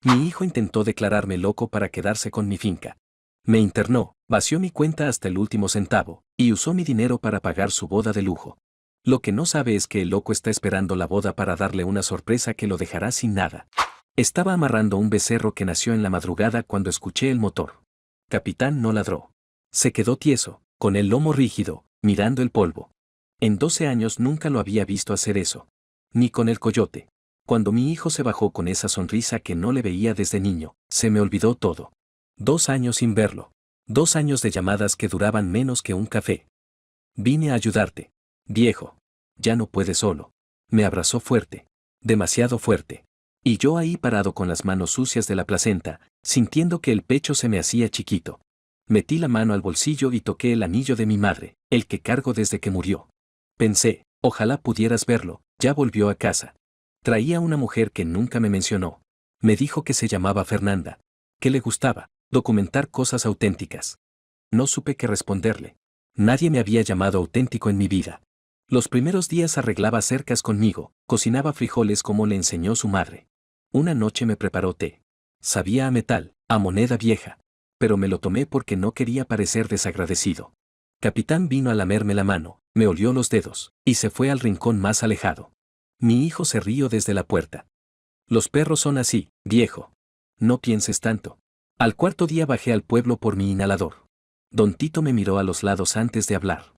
Mi hijo intentó declararme loco para quedarse con mi finca. Me internó, vació mi cuenta hasta el último centavo, y usó mi dinero para pagar su boda de lujo. Lo que no sabe es que el loco está esperando la boda para darle una sorpresa que lo dejará sin nada. Estaba amarrando un becerro que nació en la madrugada cuando escuché el motor. Capitán no ladró. Se quedó tieso, con el lomo rígido, mirando el polvo. En 12 años nunca lo había visto hacer eso. Ni con el coyote. Cuando mi hijo se bajó con esa sonrisa que no le veía desde niño, se me olvidó todo. 2 años sin verlo. 2 años de llamadas que duraban menos que un café. Vine a ayudarte. Viejo. Ya no puedes solo. Me abrazó fuerte. Demasiado fuerte. Y yo ahí parado con las manos sucias de la placenta, sintiendo que el pecho se me hacía chiquito. Metí la mano al bolsillo y toqué el anillo de mi madre, el que cargo desde que murió. Pensé, ojalá pudieras verlo, ya volvió a casa. Traía una mujer que nunca me mencionó. Me dijo que se llamaba Fernanda, que le gustaba documentar cosas auténticas. No supe qué responderle. Nadie me había llamado auténtico en mi vida. Los primeros días arreglaba cercas conmigo, cocinaba frijoles como le enseñó su madre. Una noche me preparó té. Sabía a metal, a moneda vieja. Pero me lo tomé porque no quería parecer desagradecido. Capitán vino a lamerme la mano, me olió los dedos, y se fue al rincón más alejado. Mi hijo se rió desde la puerta. Los perros son así, viejo. No pienses tanto. Al cuarto día bajé al pueblo por mi inhalador. Don Tito me miró a los lados antes de hablar.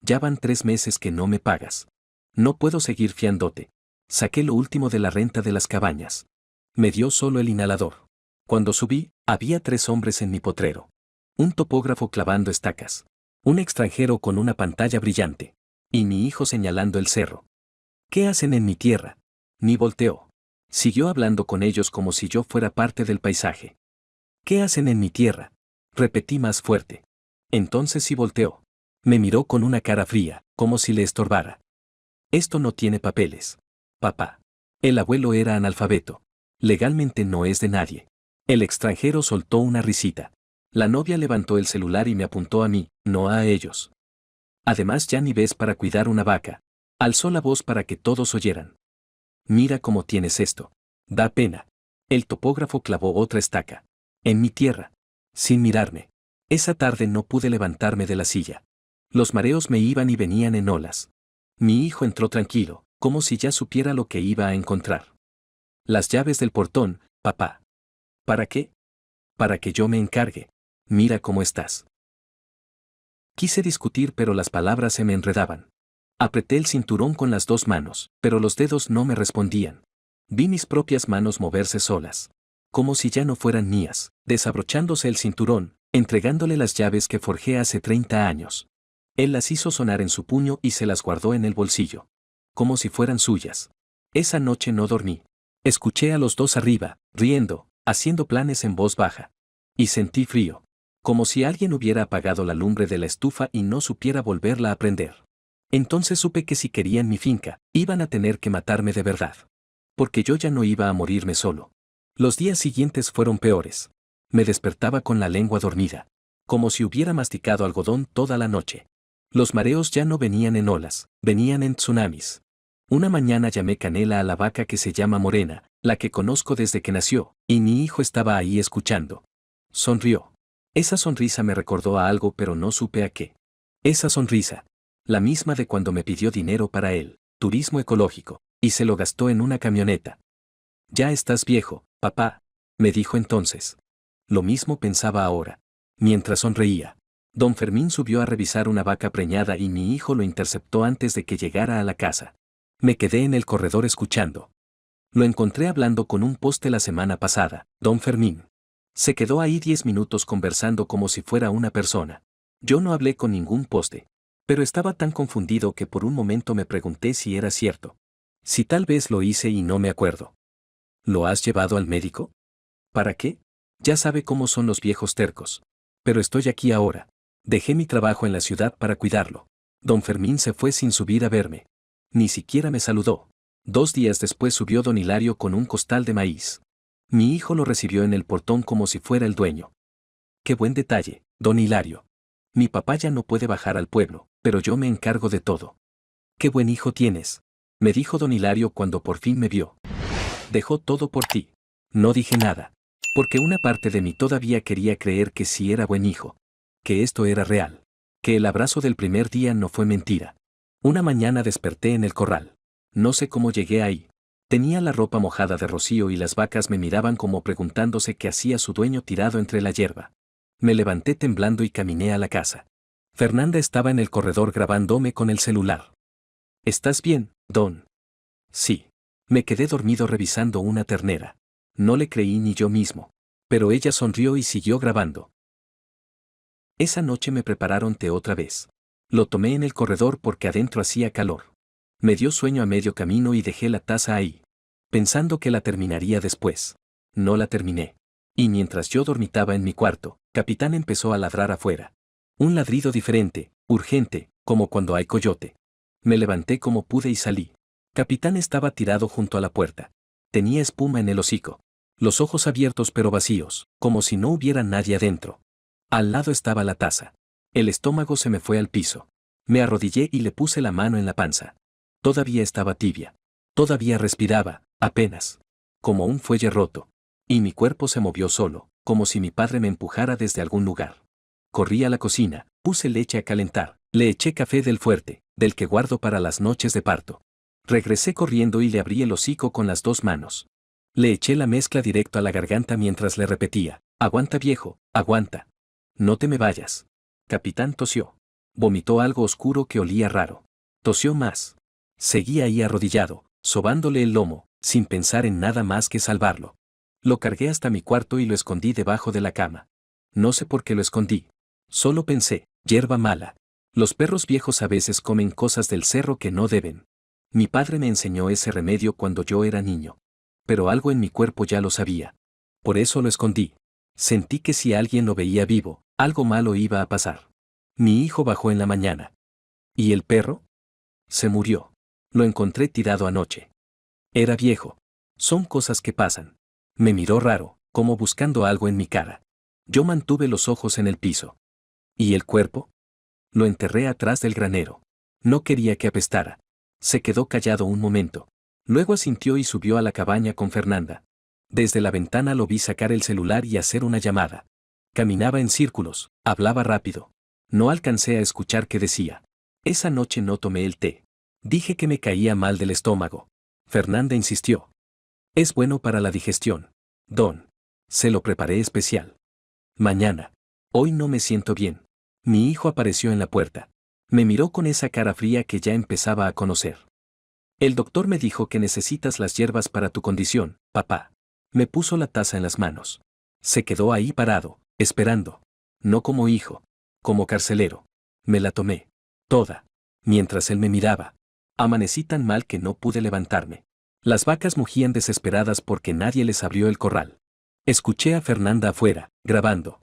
Ya van 3 meses que no me pagas. No puedo seguir fiándote. Saqué lo último de la renta de las cabañas. Me dio solo el inhalador. Cuando subí, había 3 hombres en mi potrero. Un topógrafo clavando estacas. Un extranjero con una pantalla brillante. Y mi hijo señalando el cerro. ¿Qué hacen en mi tierra? Ni volteó. Siguió hablando con ellos como si yo fuera parte del paisaje. ¿Qué hacen en mi tierra? Repetí más fuerte. Entonces sí volteó. Me miró con una cara fría, como si le estorbara. Esto no tiene papeles. Papá. El abuelo era analfabeto. Legalmente no es de nadie. El extranjero soltó una risita. La novia levantó el celular y me apuntó a mí, no a ellos. Además ya ni ves para cuidar una vaca. Alzó la voz para que todos oyeran. Mira cómo tienes esto. Da pena. El topógrafo clavó otra estaca. En mi tierra. Sin mirarme. Esa tarde no pude levantarme de la silla. Los mareos me iban y venían en olas. Mi hijo entró tranquilo, como si ya supiera lo que iba a encontrar. Las llaves del portón, papá. ¿Para qué? Para que yo me encargue. Mira cómo estás. Quise discutir pero las palabras se me enredaban. Apreté el cinturón con las 2 manos, pero los dedos no me respondían. Vi mis propias manos moverse solas. Como si ya no fueran mías, desabrochándose el cinturón, entregándole las llaves que forjé hace 30 años. Él las hizo sonar en su puño y se las guardó en el bolsillo. Como si fueran suyas. Esa noche no dormí. Escuché a los 2 arriba, riendo, haciendo planes en voz baja. Y sentí frío. Como si alguien hubiera apagado la lumbre de la estufa y no supiera volverla a prender. Entonces supe que si querían mi finca, iban a tener que matarme de verdad. Porque yo ya no iba a morirme solo. Los días siguientes fueron peores. Me despertaba con la lengua dormida. Como si hubiera masticado algodón toda la noche. Los mareos ya no venían en olas, venían en tsunamis. Una mañana llamé Canela a la vaca que se llama Morena, la que conozco desde que nació, y mi hijo estaba ahí escuchando. Sonrió. Esa sonrisa me recordó a algo pero no supe a qué. Esa sonrisa. La misma de cuando me pidió dinero para él, turismo ecológico, y se lo gastó en una camioneta. Ya estás viejo, papá, me dijo entonces. Lo mismo pensaba ahora. Mientras sonreía. Don Fermín subió a revisar una vaca preñada y mi hijo lo interceptó antes de que llegara a la casa. Me quedé en el corredor escuchando. Lo encontré hablando con un poste la semana pasada, don Fermín. Se quedó ahí 10 minutos conversando como si fuera una persona. Yo no hablé con ningún poste. Pero estaba tan confundido que por un momento me pregunté si era cierto. Si tal vez lo hice y no me acuerdo. ¿Lo has llevado al médico? ¿Para qué? Ya sabe cómo son los viejos tercos. Pero estoy aquí ahora. Dejé mi trabajo en la ciudad para cuidarlo. Don Fermín se fue sin subir a verme. Ni siquiera me saludó. 2 días después subió don Hilario con un costal de maíz. Mi hijo lo recibió en el portón como si fuera el dueño. Qué buen detalle, don Hilario. Mi papá ya no puede bajar al pueblo, pero yo me encargo de todo. Qué buen hijo tienes, me dijo don Hilario cuando por fin me vio. Dejó todo por ti. No dije nada, porque una parte de mí todavía quería creer que sí era buen hijo, que esto era real, que el abrazo del primer día no fue mentira. Una mañana desperté en el corral. No sé cómo llegué ahí. Tenía la ropa mojada de rocío y las vacas me miraban como preguntándose qué hacía su dueño tirado entre la hierba. Me levanté temblando y caminé a la casa. Fernanda estaba en el corredor grabándome con el celular. ¿Estás bien, Don? Sí. Me quedé dormido revisando una ternera. No le creí ni yo mismo. Pero ella sonrió y siguió grabando. Esa noche me prepararon té otra vez. Lo tomé en el corredor porque adentro hacía calor. Me dio sueño a medio camino y dejé la taza ahí, pensando que la terminaría después. No la terminé. Y mientras yo dormitaba en mi cuarto, Capitán empezó a ladrar afuera. Un ladrido diferente, urgente, como cuando hay coyote. Me levanté como pude y salí. Capitán estaba tirado junto a la puerta. Tenía espuma en el hocico. Los ojos abiertos pero vacíos, como si no hubiera nadie adentro. Al lado estaba la taza. El estómago se me fue al piso. Me arrodillé y le puse la mano en la panza. Todavía estaba tibia. Todavía respiraba, apenas. Como un fuelle roto. Y mi cuerpo se movió solo, como si mi padre me empujara desde algún lugar. Corrí a la cocina, puse leche a calentar, le eché café del fuerte, del que guardo para las noches de parto. Regresé corriendo y le abrí el hocico con las dos manos. Le eché la mezcla directo a la garganta mientras le repetía, aguanta viejo, aguanta. No te me vayas. Capitán tosió. Vomitó algo oscuro que olía raro. Tosió más. Seguí ahí arrodillado, sobándole el lomo, sin pensar en nada más que salvarlo. Lo cargué hasta mi cuarto y lo escondí debajo de la cama. No sé por qué lo escondí. Solo pensé, hierba mala. Los perros viejos a veces comen cosas del cerro que no deben. Mi padre me enseñó ese remedio cuando yo era niño. Pero algo en mi cuerpo ya lo sabía. Por eso lo escondí. Sentí que si alguien lo veía vivo, algo malo iba a pasar. Mi hijo bajó en la mañana. ¿Y el perro? Se murió. Lo encontré tirado anoche. Era viejo. Son cosas que pasan. Me miró raro, como buscando algo en mi cara. Yo mantuve los ojos en el piso. ¿Y el cuerpo? Lo enterré atrás del granero. No quería que apestara. Se quedó callado un momento. Luego asintió y subió a la cabaña con Fernanda. Desde la ventana lo vi sacar el celular y hacer una llamada. Caminaba en círculos, hablaba rápido. No alcancé a escuchar qué decía. Esa noche no tomé el té. Dije que me caía mal del estómago. Fernanda insistió. Es bueno para la digestión. Don. Se lo preparé especial. Mañana. Hoy no me siento bien. Mi hijo apareció en la puerta. Me miró con esa cara fría que ya empezaba a conocer. El doctor me dijo que necesitas las hierbas para tu condición, papá. Me puso la taza en las manos. Se quedó ahí parado, esperando. No como hijo, como carcelero. Me la tomé. Toda. Mientras él me miraba. Amanecí tan mal que no pude levantarme. Las vacas mugían desesperadas porque nadie les abrió el corral. Escuché a Fernanda afuera, grabando.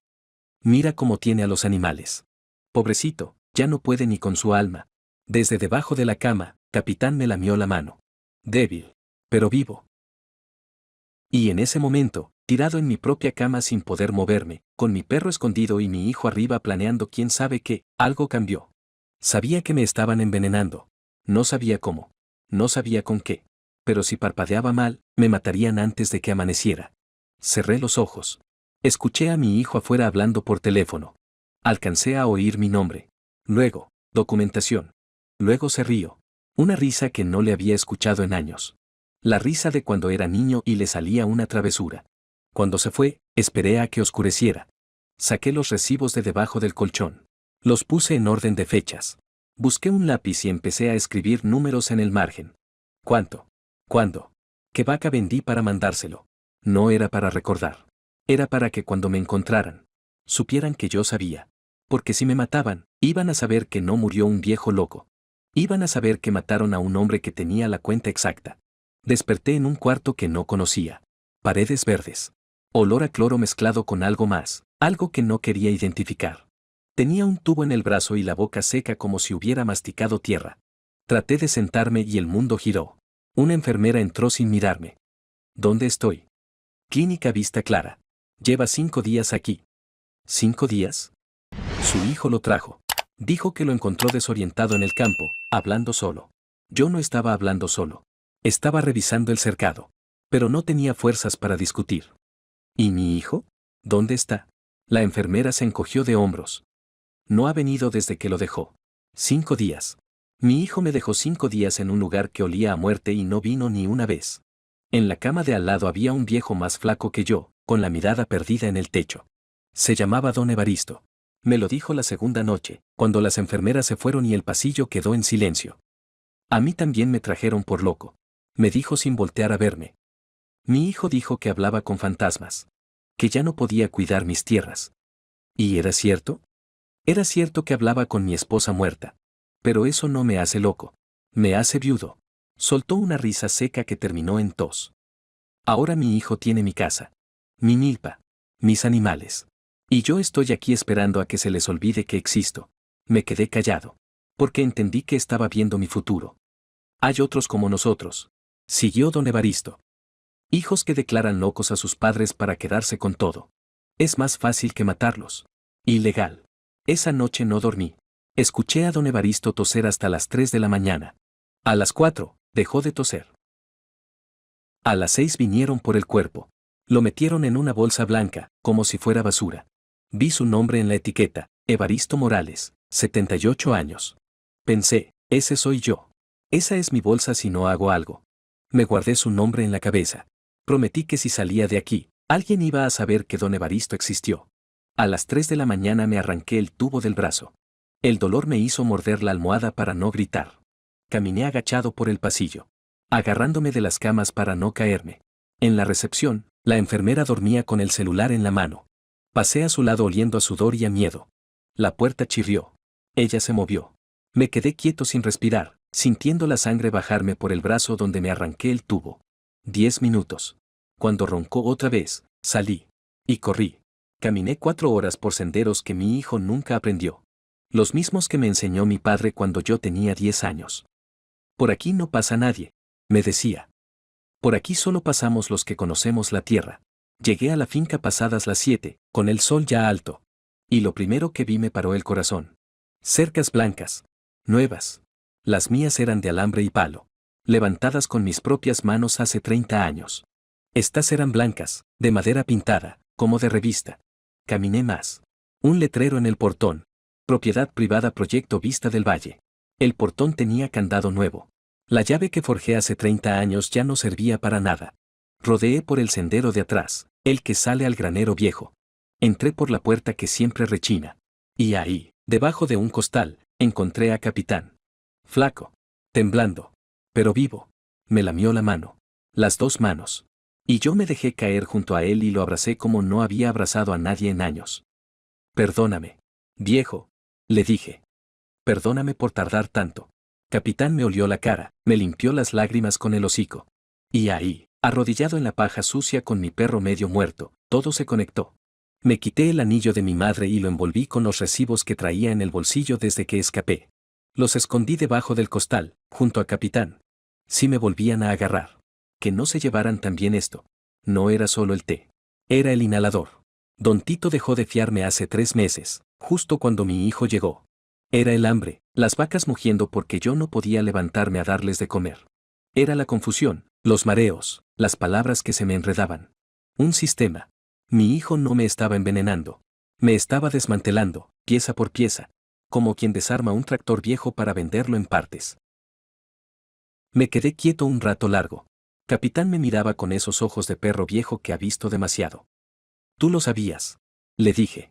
Mira cómo tiene a los animales. Pobrecito, ya no puede ni con su alma. Desde debajo de la cama, Capitán me lamió la mano. Débil, pero vivo. Y en ese momento, tirado en mi propia cama sin poder moverme, con mi perro escondido y mi hijo arriba planeando quién sabe qué, algo cambió. Sabía que me estaban envenenando. No sabía cómo. No sabía con qué. Pero si parpadeaba mal, me matarían antes de que amaneciera. Cerré los ojos. Escuché a mi hijo afuera hablando por teléfono. Alcancé a oír mi nombre. Luego, documentación. Luego se rió. Una risa que no le había escuchado en años. La risa de cuando era niño y le salía una travesura. Cuando se fue, esperé a que oscureciera. Saqué los recibos de debajo del colchón. Los puse en orden de fechas. Busqué un lápiz y empecé a escribir números en el margen. ¿Cuánto? ¿Cuándo? ¿Qué vaca vendí para mandárselo? No era para recordar. Era para que cuando me encontraran, supieran que yo sabía. Porque si me mataban, iban a saber que no murió un viejo loco. Iban a saber que mataron a un hombre que tenía la cuenta exacta. Desperté en un cuarto que no conocía. Paredes verdes. Olor a cloro mezclado con algo más, algo que no quería identificar. Tenía un tubo en el brazo y la boca seca como si hubiera masticado tierra. Traté de sentarme y el mundo giró. Una enfermera entró sin mirarme. ¿Dónde estoy? Clínica Vista Clara. Lleva 5 días aquí. ¿5 días? Su hijo lo trajo. Dijo que lo encontró desorientado en el campo, hablando solo. Yo no estaba hablando solo. Estaba revisando el cercado. Pero no tenía fuerzas para discutir. ¿Y mi hijo? ¿Dónde está? La enfermera se encogió de hombros. No ha venido desde que lo dejó. 5 días. Mi hijo me dejó 5 días en un lugar que olía a muerte y no vino ni una vez. En la cama de al lado había un viejo más flaco que yo, con la mirada perdida en el techo. Se llamaba don Evaristo. Me lo dijo la segunda noche, cuando las enfermeras se fueron y el pasillo quedó en silencio. A mí también me trajeron por loco. Me dijo sin voltear a verme. Mi hijo dijo que hablaba con fantasmas. Que ya no podía cuidar mis tierras. ¿Y era cierto? Era cierto que hablaba con mi esposa muerta. Pero eso no me hace loco. Me hace viudo. Soltó una risa seca que terminó en tos. Ahora mi hijo tiene mi casa. Mi milpa. Mis animales. Y yo estoy aquí esperando a que se les olvide que existo. Me quedé callado. Porque entendí que estaba viendo mi futuro. Hay otros como nosotros. Siguió don Evaristo. Hijos que declaran locos a sus padres para quedarse con todo. Es más fácil que matarlos. Ilegal. Esa noche no dormí. Escuché a don Evaristo toser hasta las 3 de la mañana. A las 4, dejó de toser. A las 6 vinieron por el cuerpo. Lo metieron en una bolsa blanca, como si fuera basura. Vi su nombre en la etiqueta, Evaristo Morales, 78 años. Pensé, ese soy yo. Esa es mi bolsa si no hago algo. Me guardé su nombre en la cabeza. Prometí que si salía de aquí, alguien iba a saber que don Evaristo existió. A las 3 de la mañana me arranqué el tubo del brazo. El dolor me hizo morder la almohada para no gritar. Caminé agachado por el pasillo, agarrándome de las camas para no caerme. En la recepción, la enfermera dormía con el celular en la mano. Pasé a su lado oliendo a sudor y a miedo. La puerta chirrió. Ella se movió. Me quedé quieto sin respirar, sintiendo la sangre bajarme por el brazo donde me arranqué el tubo. 10 minutos. Cuando roncó otra vez, salí. Y corrí. Caminé 4 horas por senderos que mi hijo nunca aprendió. Los mismos que me enseñó mi padre cuando yo tenía 10 años. Por aquí no pasa nadie, me decía. Por aquí solo pasamos los que conocemos la tierra. Llegué a la finca pasadas las 7, con el sol ya alto. Y lo primero que vi me paró el corazón. Cercas blancas. Nuevas. Las mías eran de alambre y palo. Levantadas con mis propias manos hace 30 años. Estas eran blancas, de madera pintada, como de revista. Caminé más. Un letrero en el portón. Propiedad privada Proyecto Vista del Valle. El portón tenía candado nuevo. La llave que forjé hace 30 años ya no servía para nada. Rodeé por el sendero de atrás, el que sale al granero viejo. Entré por la puerta que siempre rechina. Y ahí, debajo de un costal, encontré a Capitán. Flaco. Temblando. Pero vivo. Me lamió la mano. Las 2 manos. Y yo me dejé caer junto a él y lo abracé como no había abrazado a nadie en años. Perdóname. Viejo. Le dije. Perdóname por tardar tanto. Capitán me olió la cara, me limpió las lágrimas con el hocico. Y ahí, arrodillado en la paja sucia con mi perro medio muerto, todo se conectó. Me quité el anillo de mi madre y lo envolví con los recibos que traía en el bolsillo desde que escapé. Los escondí debajo del costal, junto a Capitán. Si me volvían a agarrar. Que no se llevaran también esto. No era solo el té. Era el inhalador. Don Tito dejó de fiarme hace 3 meses, justo cuando mi hijo llegó. Era el hambre, las vacas mugiendo porque yo no podía levantarme a darles de comer. Era la confusión, los mareos, las palabras que se me enredaban. Un sistema. Mi hijo no me estaba envenenando. Me estaba desmantelando, pieza por pieza, como quien desarma un tractor viejo para venderlo en partes. Me quedé quieto un rato largo. Capitán me miraba con esos ojos de perro viejo que ha visto demasiado. Tú lo sabías. Le dije.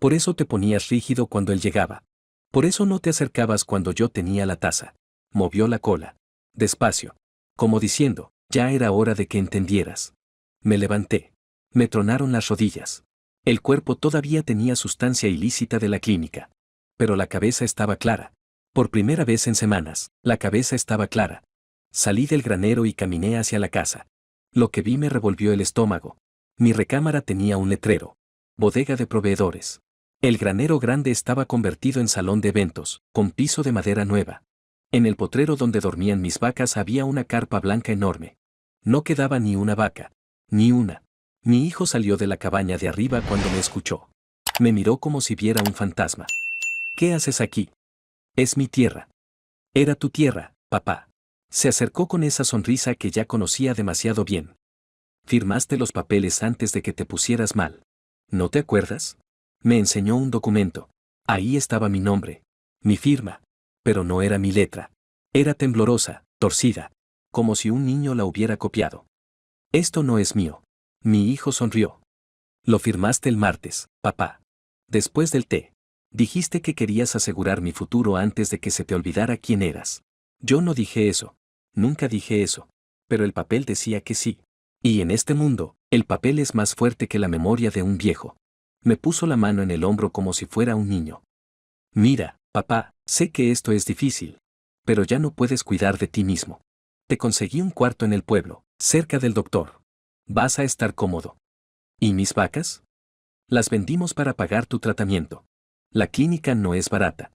Por eso te ponías rígido cuando él llegaba. Por eso no te acercabas cuando yo tenía la taza. Movió la cola. Despacio. Como diciendo, ya era hora de que entendieras. Me levanté. Me tronaron las rodillas. El cuerpo todavía tenía sustancia ilícita de la clínica. Pero la cabeza estaba clara. Por primera vez en semanas, la cabeza estaba clara. Salí del granero y caminé hacia la casa. Lo que vi me revolvió el estómago. Mi recámara tenía un letrero. Bodega de proveedores. El granero grande estaba convertido en salón de eventos, con piso de madera nueva. En el potrero donde dormían mis vacas había una carpa blanca enorme. No quedaba ni una vaca. Ni una. Mi hijo salió de la cabaña de arriba cuando me escuchó. Me miró como si viera un fantasma. ¿Qué haces aquí? Es mi tierra. Era tu tierra, papá. Se acercó con esa sonrisa que ya conocía demasiado bien. Firmaste los papeles antes de que te pusieras mal. ¿No te acuerdas? Me enseñó un documento. Ahí estaba mi nombre, mi firma. Pero no era mi letra. Era temblorosa, torcida, como si un niño la hubiera copiado. Esto no es mío. Mi hijo sonrió. Lo firmaste el martes, papá. Después del té. Dijiste que querías asegurar mi futuro antes de que se te olvidara quién eras. Yo no dije eso. Nunca dije eso. Pero el papel decía que sí. Y en este mundo, el papel es más fuerte que la memoria de un viejo. Me puso la mano en el hombro como si fuera un niño. Mira, papá, sé que esto es difícil. Pero ya no puedes cuidar de ti mismo. Te conseguí un cuarto en el pueblo, cerca del doctor. Vas a estar cómodo. ¿Y mis vacas? Las vendimos para pagar tu tratamiento. La clínica no es barata.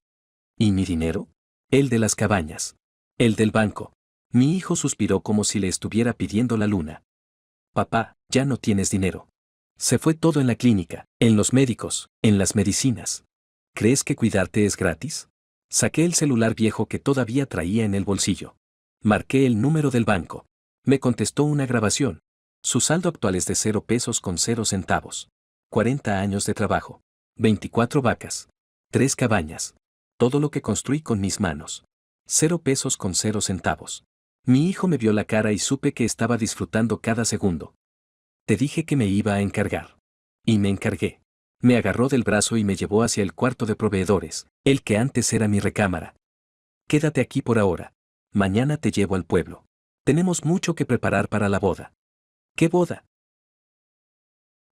¿Y mi dinero? El de las cabañas. El del banco. Mi hijo suspiró como si le estuviera pidiendo la luna. Papá, ya no tienes dinero. Se fue todo en la clínica, en los médicos, en las medicinas. ¿Crees que cuidarte es gratis? Saqué el celular viejo que todavía traía en el bolsillo. Marqué el número del banco. Me contestó una grabación. Su saldo actual es de 0 pesos con 0 centavos. 40 años de trabajo. 24 vacas. 3 cabañas. Todo lo que construí con mis manos. 0 pesos con 0 centavos. Mi hijo me vio la cara y supe que estaba disfrutando cada segundo. Te dije que me iba a encargar. Y me encargué. Me agarró del brazo y me llevó hacia el cuarto de proveedores, el que antes era mi recámara. Quédate aquí por ahora. Mañana te llevo al pueblo. Tenemos mucho que preparar para la boda. ¿Qué boda?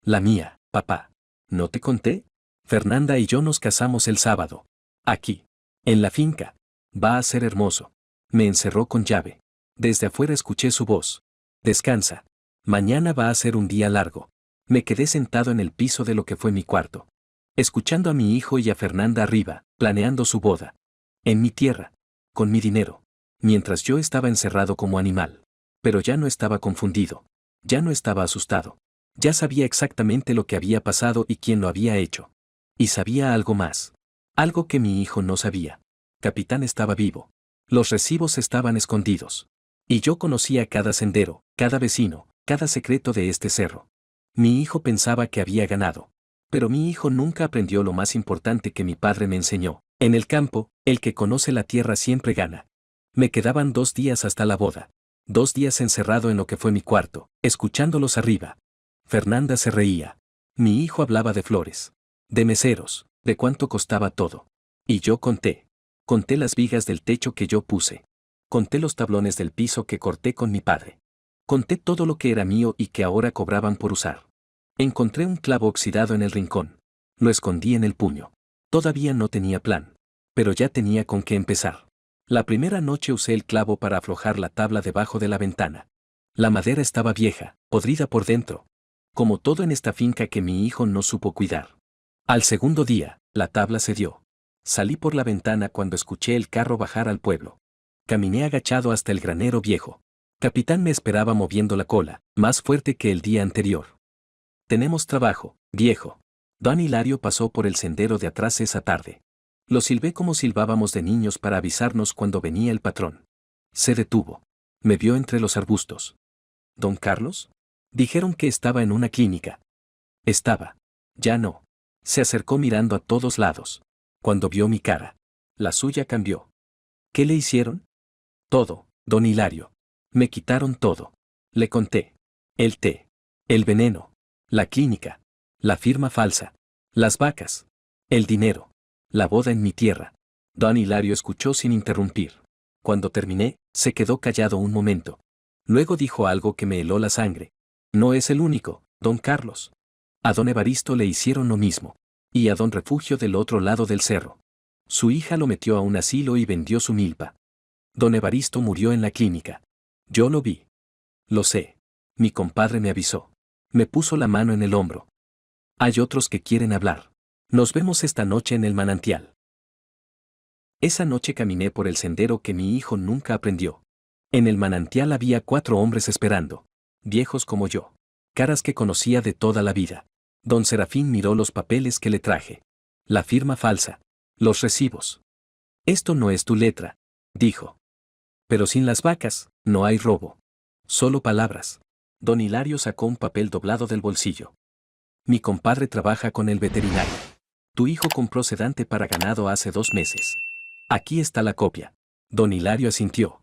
La mía, papá. ¿No te conté? Fernanda y yo nos casamos el sábado. Aquí. En la finca. Va a ser hermoso. Me encerró con llave. Desde afuera escuché su voz. Descansa. Mañana va a ser un día largo. Me quedé sentado en el piso de lo que fue mi cuarto. Escuchando a mi hijo y a Fernanda arriba, planeando su boda. En mi tierra. Con mi dinero. Mientras yo estaba encerrado como animal. Pero ya no estaba confundido. Ya no estaba asustado. Ya sabía exactamente lo que había pasado y quién lo había hecho. Y sabía algo más. Algo que mi hijo no sabía. Capitán estaba vivo. Los recibos estaban escondidos. Y yo conocía cada sendero, cada vecino, cada secreto de este cerro. Mi hijo pensaba que había ganado. Pero mi hijo nunca aprendió lo más importante que mi padre me enseñó. En el campo, el que conoce la tierra siempre gana. Me quedaban 2 días hasta la boda. 2 días encerrado en lo que fue mi cuarto, escuchándolos arriba. Fernanda se reía. Mi hijo hablaba de flores. De meseros, de cuánto costaba todo. Y yo conté. Conté las vigas del techo que yo puse. Conté los tablones del piso que corté con mi padre. Conté todo lo que era mío y que ahora cobraban por usar. Encontré un clavo oxidado en el rincón. Lo escondí en el puño. Todavía no tenía plan. Pero ya tenía con qué empezar. La primera noche usé el clavo para aflojar la tabla debajo de la ventana. La madera estaba vieja, podrida por dentro. Como todo en esta finca que mi hijo no supo cuidar. Al segundo día, la tabla cedió. Salí por la ventana cuando escuché el carro bajar al pueblo. Caminé agachado hasta el granero viejo. Capitán me esperaba moviendo la cola, más fuerte que el día anterior. Tenemos trabajo, viejo. Don Hilario pasó por el sendero de atrás esa tarde. Lo silbé como silbábamos de niños para avisarnos cuando venía el patrón. Se detuvo. Me vio entre los arbustos. ¿Don Carlos? Dijeron que estaba en una clínica. Estaba. Ya no. Se acercó mirando a todos lados. Cuando vio mi cara, la suya cambió. ¿Qué le hicieron? Todo, don Hilario. Me quitaron todo. Le conté. El té. El veneno. La clínica. La firma falsa. Las vacas. El dinero. La boda en mi tierra. Don Hilario escuchó sin interrumpir. Cuando terminé, se quedó callado un momento. Luego dijo algo que me heló la sangre. No es el único, don Carlos. A don Evaristo le hicieron lo mismo. Y a don Refugio del otro lado del cerro. Su hija lo metió a un asilo y vendió su milpa. Don Evaristo murió en la clínica. Yo lo vi. Lo sé. Mi compadre me avisó. Me puso la mano en el hombro. Hay otros que quieren hablar. Nos vemos esta noche en el manantial. Esa noche caminé por el sendero que mi hijo nunca aprendió. En el manantial había 4 hombres esperando. Viejos como yo. Caras que conocía de toda la vida. Don Serafín miró los papeles que le traje. La firma falsa. Los recibos. Esto no es tu letra, dijo. Pero sin las vacas, no hay robo. Solo palabras. Don Hilario sacó un papel doblado del bolsillo. Mi compadre trabaja con el veterinario. Tu hijo compró sedante para ganado hace 2 meses. Aquí está la copia. Don Hilario asintió.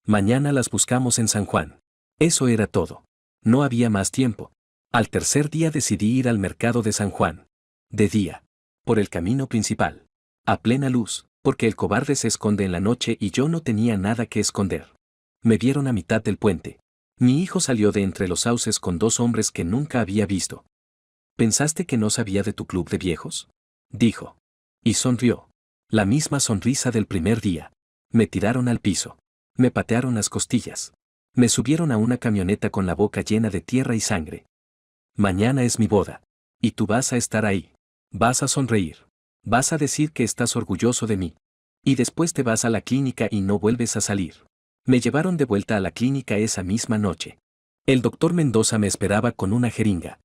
Mañana las buscamos en San Juan. Eso era todo. No había más tiempo. Al tercer día decidí ir al mercado de San Juan. De día. Por el camino principal. A plena luz, porque el cobarde se esconde en la noche y yo no tenía nada que esconder. Me vieron a mitad del puente. Mi hijo salió de entre los sauces con 2 hombres que nunca había visto. ¿Pensaste que no sabía de tu club de viejos? Dijo. Y sonrió. La misma sonrisa del primer día. Me tiraron al piso. Me patearon las costillas. Me subieron a una camioneta con la boca llena de tierra y sangre. Mañana es mi boda. Y tú vas a estar ahí. Vas a sonreír. Vas a decir que estás orgulloso de mí. Y después te vas a la clínica y no vuelves a salir. Me llevaron de vuelta a la clínica esa misma noche. El doctor Mendoza me esperaba con una jeringa.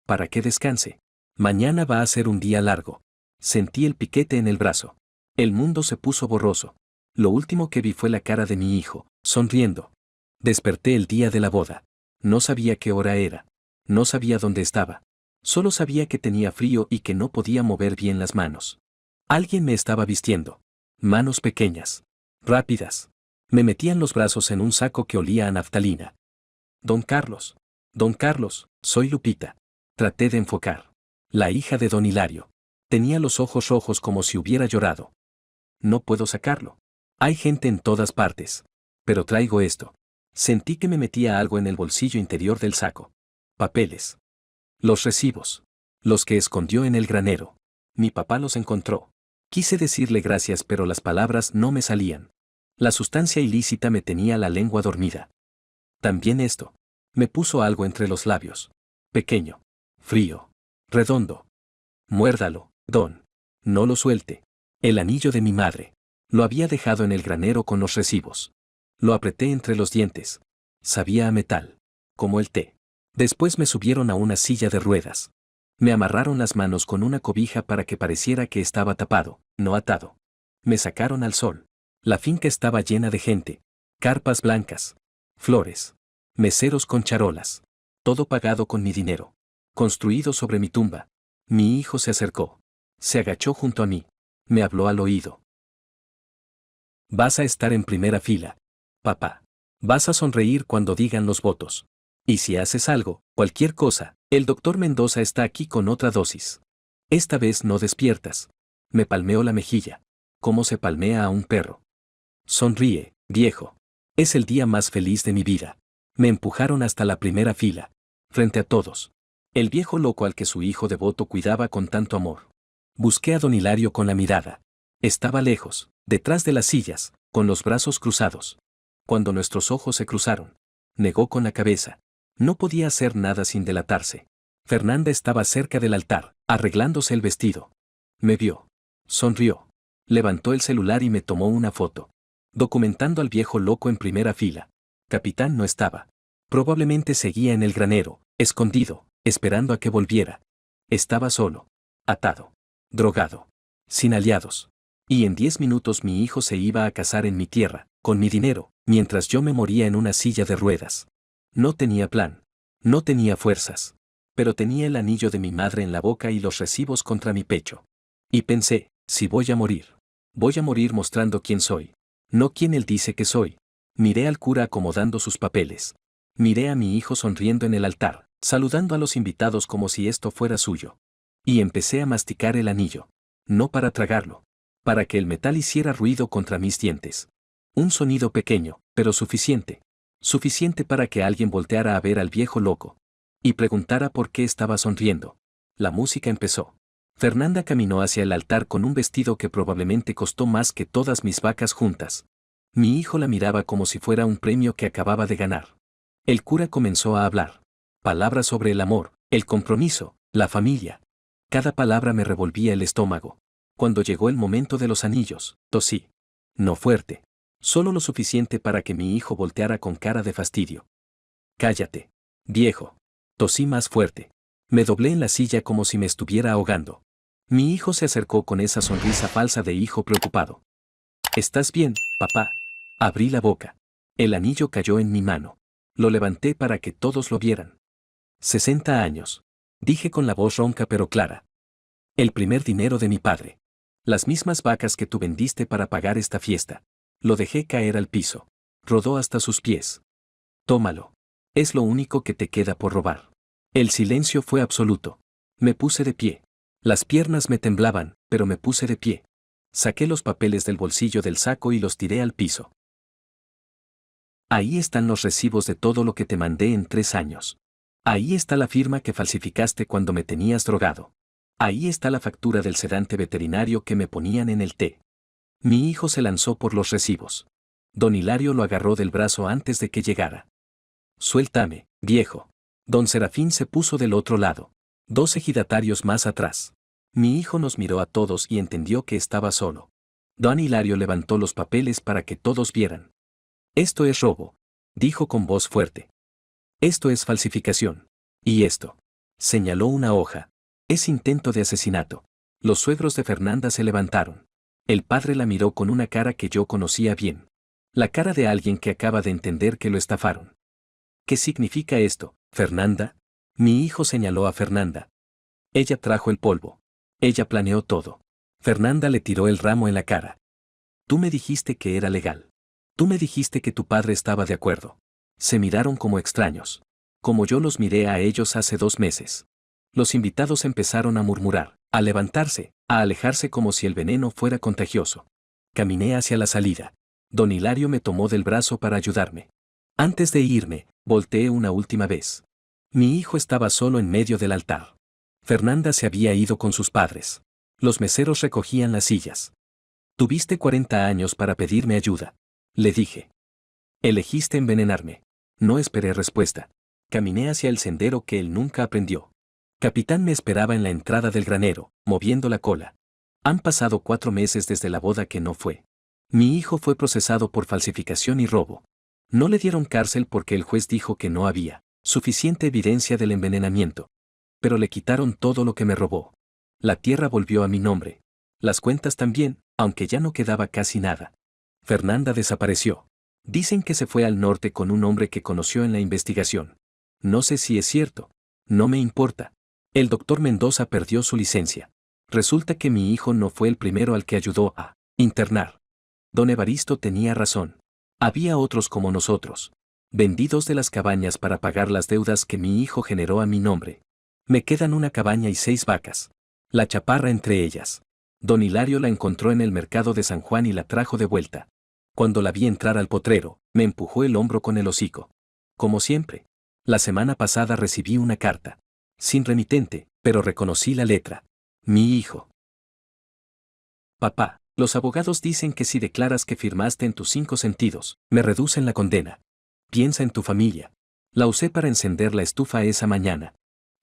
Para que descanse. Mañana va a ser un día largo. Sentí el piquete en el brazo. El mundo se puso borroso. Lo último que vi fue la cara de mi hijo, sonriendo. Desperté el día de la boda. No sabía qué hora era. No sabía dónde estaba. Solo sabía que tenía frío y que no podía mover bien las manos. Alguien me estaba vistiendo. Manos pequeñas. Rápidas. Me metían los brazos en un saco que olía a naftalina. Don Carlos. Don Carlos, soy Lupita. Traté de enfocar. La hija de don Hilario. Tenía los ojos rojos como si hubiera llorado. No puedo sacarlo. Hay gente en todas partes. Pero traigo esto. Sentí que me metía algo en el bolsillo interior del saco. Papeles. Los recibos. Los que escondió en el granero. Mi papá los encontró. Quise decirle gracias, pero las palabras no me salían. La sustancia ilícita me tenía la lengua dormida. También esto. Me puso algo entre los labios. Pequeño. Frío. Redondo. Muérdalo, don. No lo suelte. El anillo de mi madre. Lo había dejado en el granero con los recibos. Lo apreté entre los dientes. Sabía a metal. Como el té. Después me subieron a una silla de ruedas. Me amarraron las manos con una cobija para que pareciera que estaba tapado, no atado. Me sacaron al sol. La finca estaba llena de gente. Carpas blancas. Flores. Meseros con charolas. Todo pagado con mi dinero. Construido sobre mi tumba. Mi hijo se acercó. Se agachó junto a mí. Me habló al oído. Vas a estar en primera fila, papá. Vas a sonreír cuando digan los votos. Y si haces algo, cualquier cosa, el doctor Mendoza está aquí con otra dosis. Esta vez no despiertas. Me palmeó la mejilla. Como se palmea a un perro. Sonríe, viejo. Es el día más feliz de mi vida. Me empujaron hasta la primera fila. Frente a todos. El viejo loco al que su hijo devoto cuidaba con tanto amor. Busqué a don Hilario con la mirada. Estaba lejos, detrás de las sillas, con los brazos cruzados. Cuando nuestros ojos se cruzaron, negó con la cabeza. No podía hacer nada sin delatarse. Fernanda estaba cerca del altar, arreglándose el vestido. Me vio. Sonrió. Levantó el celular y me tomó una foto. Documentando al viejo loco en primera fila. Capitán no estaba. Probablemente seguía en el granero, escondido, esperando a que volviera. Estaba solo. Atado. Drogado. Sin aliados. Y en 10 minutos mi hijo se iba a casar en mi tierra, con mi dinero, mientras yo me moría en una silla de ruedas. No tenía plan. No tenía fuerzas. Pero tenía el anillo de mi madre en la boca y los recibos contra mi pecho. Y pensé, si voy a morir mostrando quién soy. No quién él dice que soy. Miré al cura acomodando sus papeles. Miré a mi hijo sonriendo en el altar, saludando a los invitados como si esto fuera suyo. Y empecé a masticar el anillo. No para tragarlo. Para que el metal hiciera ruido contra mis dientes. Un sonido pequeño, pero suficiente. Suficiente para que alguien volteara a ver al viejo loco. Y preguntara por qué estaba sonriendo. La música empezó. Fernanda caminó hacia el altar con un vestido que probablemente costó más que todas mis vacas juntas. Mi hijo la miraba como si fuera un premio que acababa de ganar. El cura comenzó a hablar. Palabras sobre el amor, el compromiso, la familia. Cada palabra me revolvía el estómago. Cuando llegó el momento de los anillos, tosí. No fuerte. Solo lo suficiente para que mi hijo volteara con cara de fastidio. Cállate, viejo. Tosí más fuerte. Me doblé en la silla como si me estuviera ahogando. Mi hijo se acercó con esa sonrisa falsa de hijo preocupado. ¿Estás bien, papá? Abrí la boca. El anillo cayó en mi mano. Lo levanté para que todos lo vieran. 60 años. Dije con la voz ronca pero clara. El primer dinero de mi padre. Las mismas vacas que tú vendiste para pagar esta fiesta. Lo dejé caer al piso. Rodó hasta sus pies. Tómalo. Es lo único que te queda por robar. El silencio fue absoluto. Me puse de pie. Las piernas me temblaban, pero me puse de pie. Saqué los papeles del bolsillo del saco y los tiré al piso. Ahí están los recibos de todo lo que te mandé en 3 años. Ahí está la firma que falsificaste cuando me tenías drogado. Ahí está la factura del sedante veterinario que me ponían en el té. Mi hijo se lanzó por los recibos. Don Hilario lo agarró del brazo antes de que llegara. Suéltame, viejo. Don Serafín se puso del otro lado. 2 ejidatarios más atrás. Mi hijo nos miró a todos y entendió que estaba solo. Don Hilario levantó los papeles para que todos vieran. Esto es robo, dijo con voz fuerte. Esto es falsificación. Y esto. Señaló una hoja. Es intento de asesinato. Los suegros de Fernanda se levantaron. El padre la miró con una cara que yo conocía bien. La cara de alguien que acaba de entender que lo estafaron. ¿Qué significa esto, Fernanda? Mi hijo señaló a Fernanda. Ella trajo el polvo. Ella planeó todo. Fernanda le tiró el ramo en la cara. Tú me dijiste que era legal. Tú me dijiste que tu padre estaba de acuerdo. Se miraron como extraños. Como yo los miré a ellos hace 2 meses. Los invitados empezaron a murmurar, a levantarse, a alejarse como si el veneno fuera contagioso. Caminé hacia la salida. Don Hilario me tomó del brazo para ayudarme. Antes de irme, volteé una última vez. Mi hijo estaba solo en medio del altar. Fernanda se había ido con sus padres. Los meseros recogían las sillas. Tuviste 40 años para pedirme ayuda. Le dije. Elegiste envenenarme. No esperé respuesta. Caminé hacia el sendero que él nunca aprendió. Capitán me esperaba en la entrada del granero, moviendo la cola. Han pasado 4 meses desde la boda que no fue. Mi hijo fue procesado por falsificación y robo. No le dieron cárcel porque el juez dijo que no había suficiente evidencia del envenenamiento. Pero le quitaron todo lo que me robó. La tierra volvió a mi nombre. Las cuentas también, aunque ya no quedaba casi nada. Fernanda desapareció. Dicen que se fue al norte con un hombre que conoció en la investigación. No sé si es cierto. No me importa. El doctor Mendoza perdió su licencia. Resulta que mi hijo no fue el primero al que ayudó a internar. Don Evaristo tenía razón. Había otros como nosotros. Vendidos de las cabañas para pagar las deudas que mi hijo generó a mi nombre. Me quedan una cabaña y 6 vacas. La chaparra entre ellas. Don Hilario la encontró en el mercado de San Juan y la trajo de vuelta. Cuando la vi entrar al potrero, me empujó el hombro con el hocico. Como siempre. La semana pasada recibí una carta. Sin remitente, pero reconocí la letra. Mi hijo. Papá, los abogados dicen que si declaras que firmaste en tus 5 sentidos, me reducen la condena. Piensa en tu familia. La usé para encender la estufa esa mañana.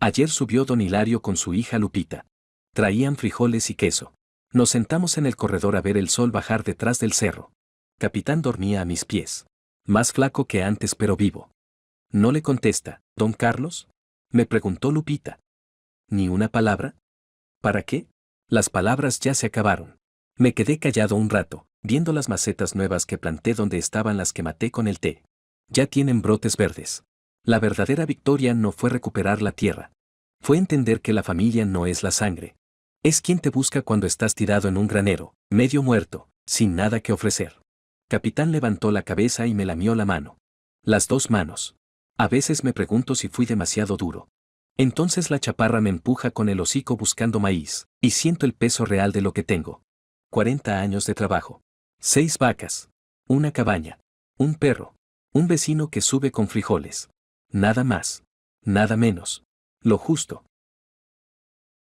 Ayer subió don Hilario con su hija Lupita. Traían frijoles y queso. Nos sentamos en el corredor a ver el sol bajar detrás del cerro. Capitán dormía a mis pies. Más flaco que antes pero vivo. ¿No le contesta, don Carlos? Me preguntó Lupita. ¿Ni una palabra? ¿Para qué? Las palabras ya se acabaron. Me quedé callado un rato, viendo las macetas nuevas que planté donde estaban las que maté con el té. Ya tienen brotes verdes. La verdadera victoria no fue recuperar la tierra. Fue entender que la familia no es la sangre. Es quien te busca cuando estás tirado en un granero, medio muerto, sin nada que ofrecer. Capitán levantó la cabeza y me lamió la mano. Las 2 manos. A veces me pregunto si fui demasiado duro. Entonces la chaparra me empuja con el hocico buscando maíz, y siento el peso real de lo que tengo. 40 años de trabajo. 6 vacas. Una cabaña. Un perro. Un vecino que sube con frijoles. Nada más. Nada menos. Lo justo.